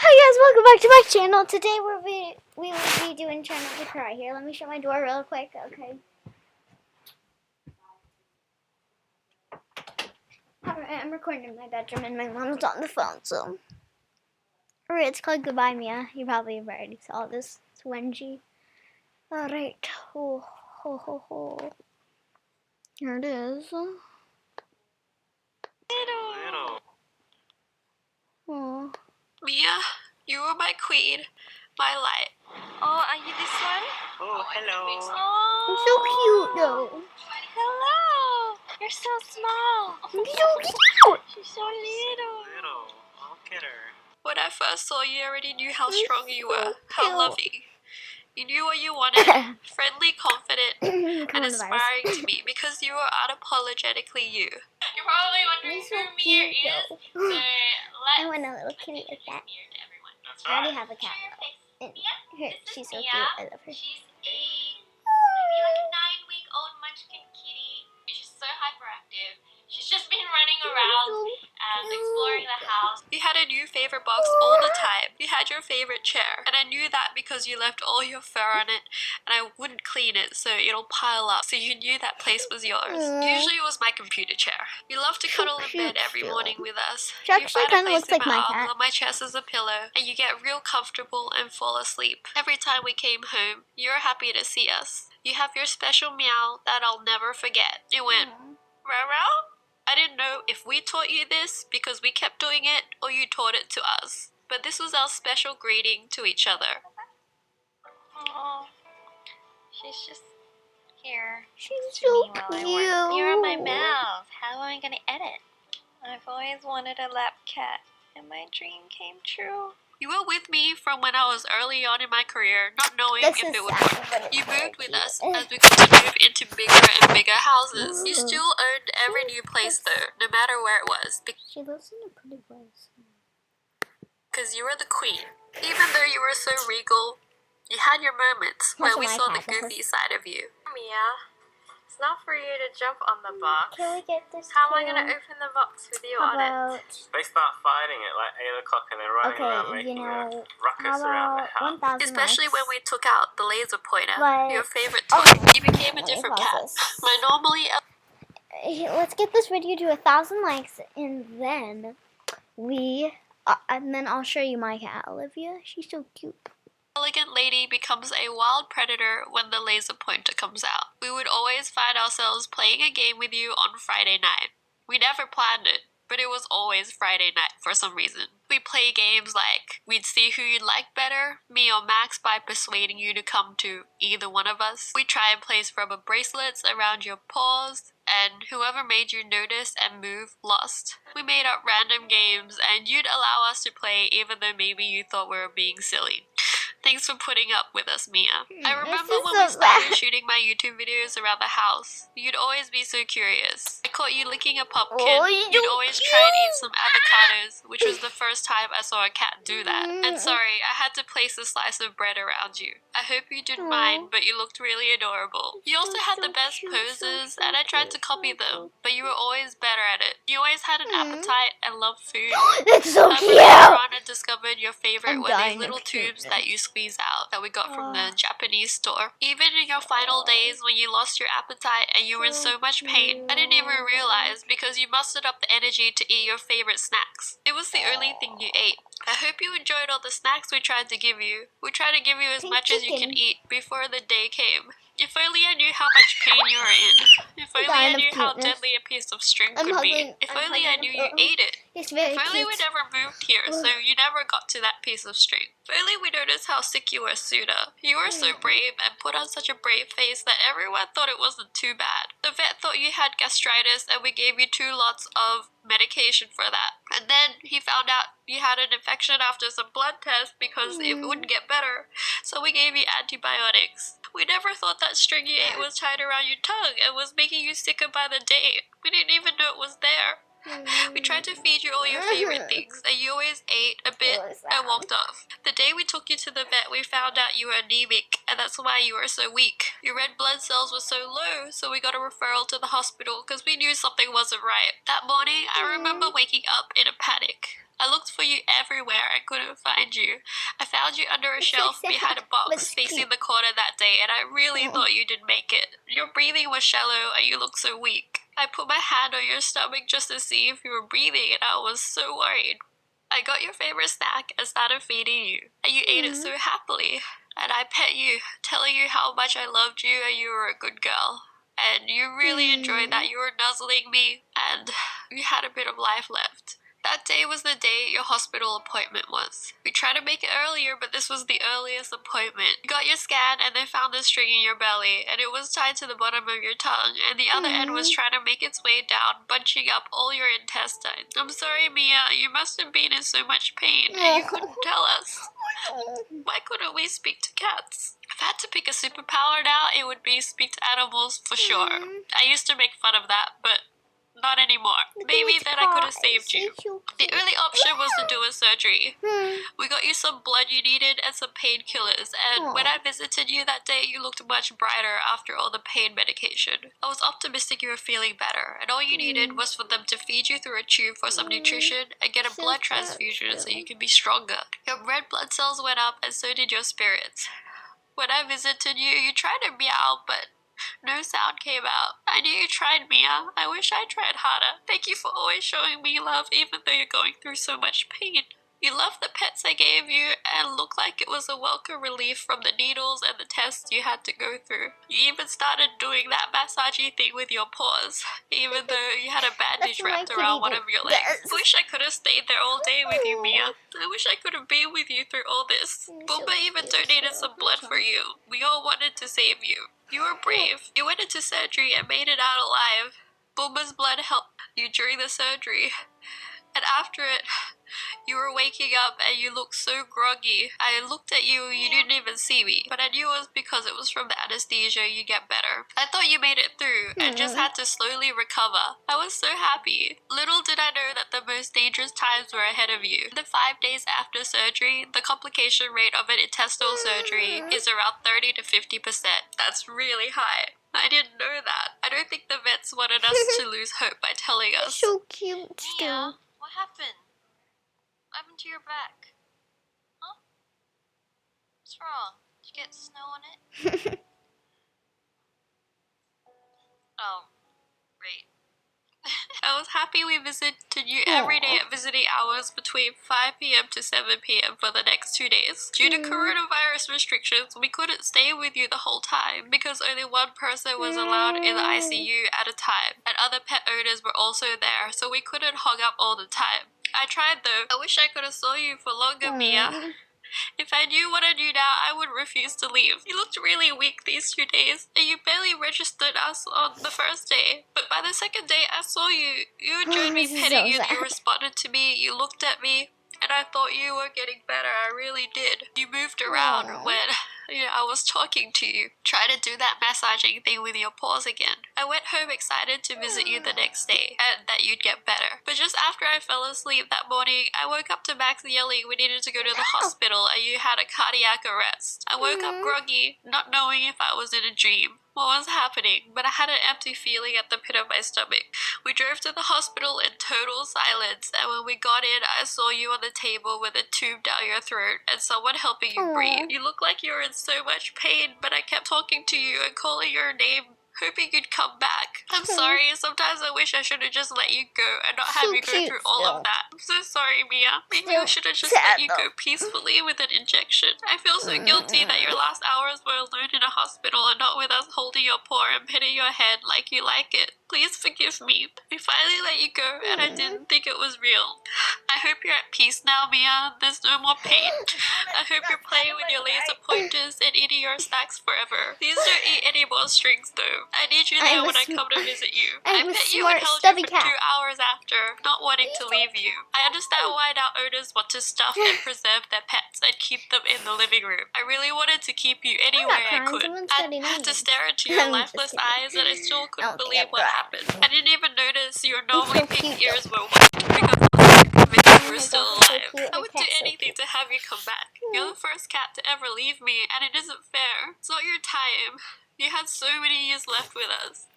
Hi guys, welcome back to my channel. Today we will be doing Try Not to Cry. Here, let me shut my door real quick, okay? Alright, I'm recording in my bedroom and my mom's on the phone, so... Alright, it's called Goodbye Mia. You probably have already saw this. It's wengie. Alright. Oh, ho, ho, ho. Here it is. Little. Oh. Mia, you are my queen, my light. Oh, are you this one? Oh, hello. Oh, I'm so cute though. hello. You're so small. I'm so cute. She's so little. Little, look at her. When I first saw you, I already knew how strong you were, how cute. loving. You knew what you wanted, friendly, confident, and inspiring to me because you were unapologetically you. You're probably wondering He's so who Mia cute, is, though. so let's I want a little kitty like that. Mia to everyone. That's I already have a cat. And she's so cute. I love her. She's maybe like a 9-week-old munchkin kitty. She's so hyperactive. She's just been running around and exploring the house. You had a new favorite box all the time. You had your favorite chair. And I knew that because you left all your fur on it and I wouldn't clean it so it'll pile up. So you knew that place was yours. Usually it was my computer chair. You love to cuddle in bed every morning with us. She actually kind of looks like my cat. On my chest as a pillow and you get real comfortable and fall asleep. Every time we came home, you were happy to see us. You have your special meow that I'll never forget. It went, "Row-row?" I didn't know if we taught you this because we kept doing it or you taught it to us. But this was our special greeting to each other. Oh, she's just here. She's to so me while I cute. work. You're in my mouth. How am I gonna edit? I've always wanted a lap cat, and my dream came true. You were with me from when I was early on in my career, not knowing This if is it would sad, work. but it's You very moved with cute. us as we got to move into bigger and bigger houses. You still owned every new place though, no matter where it was, She lives in a pretty place. because you were the queen. Even though you were so regal, you had your moments where we saw the goofy side of you. Mia, it's not for you to jump on the box. Can we get this? How am I gonna open the box with you on it? They start fighting at like 8 o'clock and then running around making a ruckus around the house. 1,000 Especially when we took out the laser pointer, Like- your favorite toy. You became a different cat. My normally Let's get this video to 1,000 likes, and then I'll show you my cat, Olivia. She's so cute. elegant lady becomes a wild predator when the laser pointer comes out. We would always find ourselves playing a game with you on Friday night. We never planned it, but it was always Friday night for some reason. We play games like we'd see who you'd like better, me or Max, by persuading you to come to either one of us. We try and place rubber bracelets around your paws, and whoever made you notice and move lost. We made up random games and you'd allow us to play even though maybe you thought we were being silly. Thanks for putting up with us, Mia. I remember when we started shooting my YouTube videos around the house. You'd always be so curious. I caught you licking a pumpkin. You'd always try and eat some avocados, which was the first time I saw a cat do that. And sorry, I had to place a slice of bread around you. I hope you didn't mind, but you looked really adorable. You also had the best poses, and I tried to copy them, but you were always better at it. You always had an appetite and loved food. It's so cute! Later on, I discovered your favorite were these little tubes cuteness. that you squeeze out that we got from the Japanese store. Even in your final days when you lost your appetite and you were in so much pain, I didn't even realize because you mustered up the energy to eat your favorite snacks. It was the only thing you ate. I hope you enjoyed all the snacks we tried to give you. We tried to give you as much as you can eat before the day came. If only I knew how much pain you were in. If only I knew how deadly a piece of string could be. If only I knew you ate it. It's very If only cute. we never moved here, so you never got to that piece of string. If only we noticed how sick you were sooner. You were so brave and put on such a brave face that everyone thought it wasn't too bad. The vet thought you had gastritis and we gave you 2 lots of medication for that. And then he found out you had an infection after some blood tests because it wouldn't get better. So we gave you antibiotics. We never thought that string you ate was tied around your tongue and was making you sicker by the day. We didn't even know it was there. We tried to feed you all your favorite things, and you always ate a bit and walked off. The day we took you to the vet, we found out you were anemic, and that's why you were so weak. Your red blood cells were so low, so we got a referral to the hospital because we knew something wasn't right. That morning, I remember waking up in a panic. I looked for you everywhere. I couldn't find you. I found you under a shelf behind a box facing the corner that day, and I really thought you didn't make it. Your breathing was shallow, and you looked so weak. I put my hand on your stomach just to see if you were breathing, and I was so worried. I got your favorite snack and started feeding you, and you ate it so happily. And I pet you, telling you how much I loved you and you were a good girl. And you really enjoyed that you were nuzzling me, and you had a bit of life left. That day was the day your hospital appointment was. We tried to make it earlier, but this was the earliest appointment. You got your scan, and they found a string in your belly, and it was tied to the bottom of your tongue, and the other end was trying to make its way down, bunching up all your intestines. I'm sorry, Mia, you must have been in so much pain, and you couldn't tell us. Why couldn't we speak to cats? If I had to pick a superpower now, it would be speak to animals for sure. I used to make fun of that, but not anymore. Maybe then I could have saved you. The only option was to do a surgery. We got you some blood you needed and some painkillers, and when I visited you that day, you looked much brighter after all the pain medication. I was optimistic you were feeling better, and all you needed was for them to feed you through a tube for some nutrition and get a blood transfusion so you could be stronger. Your red blood cells went up, and so did your spirits. When I visited you, you tried to meow, but no sound came out. I knew you tried, Mia. I wish I tried harder. Thank you for always showing me love, even though you're going through so much pain. You loved the pets I gave you and looked like it was a welcome relief from the needles and the tests you had to go through. You even started doing that massagey thing with your paws, even though you had a bandage wrapped around one of your legs. I wish I could have stayed there all day with you, Mia. I wish I could have been with you through all this. Bumba even donated some blood for you. We all wanted to save you. You were brave. You went into surgery and made it out alive. Bumba's blood helped you during the surgery. And after it, you were waking up and you looked so groggy. I looked at you, you didn't even see me. But I knew it was because it was from the anesthesia you get better. I thought you made it through and just had to slowly recover. I was so happy. Little did I know that the most dangerous times were ahead of you. The 5 days after surgery, the complication rate of an intestinal surgery is around 30 to 50%. That's really high. I didn't know that. I don't think the vets wanted us to lose hope by telling us. So cute Mia, what happened? What happened to your back? Huh? What's wrong? Did you get snow on it? Oh, great. I was happy we visited you every day at visiting hours between 5 p.m. to 7 p.m. for the next 2 days. Due to coronavirus restrictions, we couldn't stay with you the whole time because only one person was allowed in the ICU at a time, and other pet owners were also there, so we couldn't hog up all the time. I tried though. I wish I could have saw you for longer, Mia. If I knew what I knew now, I would refuse to leave. You looked really weak these 2 days, and you barely registered us on the first day. But by the second day I saw you, you enjoyed me petting you, you responded to me, you looked at me, and I thought you were getting better. I really did. You moved around when I was talking to you. Try to do that massaging thing with your paws again. I went home excited to visit you the next day and that you'd get better. But just after I fell asleep that morning, I woke up to Max yelling we needed to go to the hospital and you had a cardiac arrest. I woke up groggy, not knowing if I was in a dream. What was happening, but I had an empty feeling at the pit of my stomach. We drove to the hospital in total silence, and when we got in, I saw you on the table with a tube down your throat and someone helping you breathe. You looked like you were in so much pain, but I kept talking to you and calling your name, hoping you'd come back. I'm sorry, sometimes I wish I should have just let you go and not have you go through all of that. I'm so sorry, Mia. Maybe I should have just let you go peacefully with an injection. I feel so guilty that your last hours were alone in a hospital and not with us holding your paw and petting your head like you like it. Please forgive me. We finally let you go and I didn't think it was real. I hope you're at peace now, Mia. There's no more pain. I hope you're playing with your laser pointers and eating your snacks forever. Please don't eat any more strings though. I need you there when I come to visit you. I pet you and held you for 2 hours after, not wanting to leave you. I understand why now owners want to stuff and preserve their pets and keep them in the living room. I really wanted to keep you any way I could. I had to stare into your lifeless eyes and I still couldn't believe what happened. I didn't even notice your normally pink ears were white because I was so convinced you were still alive. I would do anything to have you come back. You're the first cat to ever leave me and it isn't fair. It's not your time. You had so many years left with us.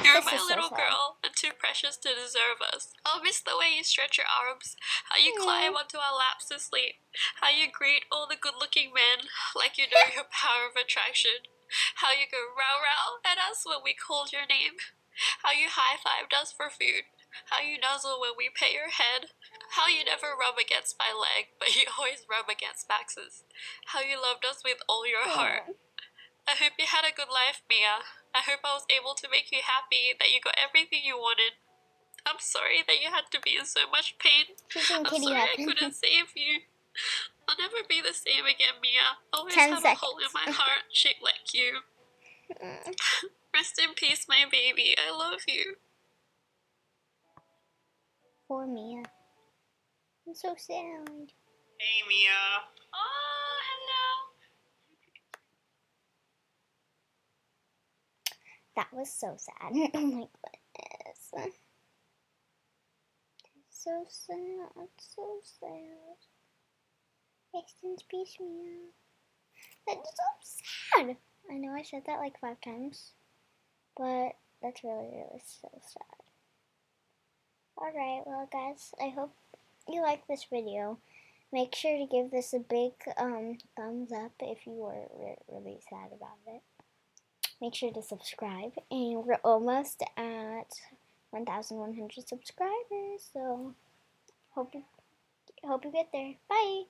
You're This my is so little sad. girl and too precious to deserve us. I'll miss the way you stretch your arms, how you climb onto our laps to sleep, how you greet all the good-looking men like you know your power of attraction, how you go row-row at us when we called your name, how you high-fived us for food, how you nuzzle when we pet your head, how you never rub against my leg, but you always rub against Max's, how you loved us with all your heart. I hope you had a good life, Mia. I hope I was able to make you happy, that you got everything you wanted. I'm sorry that you had to be in so much pain. I'm sorry I couldn't save you. I'll never be the same again, Mia. I always 10 have seconds. a hole in my heart shaped like you. Rest in peace, my baby. I love you. Poor Mia. I'm so sad. Hey, Mia. Oh, hello. That was so sad. Oh my goodness. So sad. So sad. Rest in peace, Mia. That's so sad. I know I said that like 5 times, but that's really, really so sad. Alright, well guys, I hope you like this video. Make sure to give this a big thumbs up if you were really sad about it. Make sure to subscribe, and we're almost at 1,100 subscribers, so hope you get there. Bye!